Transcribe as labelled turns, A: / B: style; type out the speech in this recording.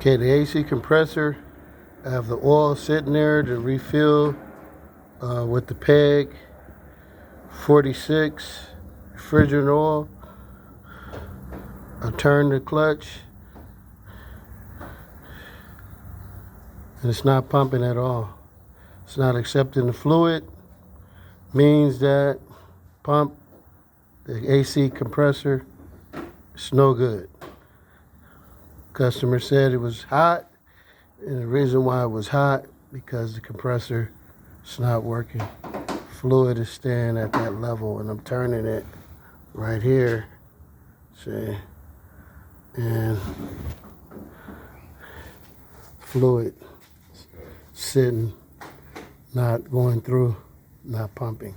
A: Okay, the AC compressor, I have the oil sitting there to refill with the PEG 46 refrigerant oil. I turn the clutch and it's not pumping at all. It's not accepting the fluid. Means that pump, the AC compressor, it's no good. Customer said it was hot, and the reason why it was hot because the compressor is not working. Fluid is staying at that level, and I'm turning it right here, see, and fluid sitting, not going through, not pumping.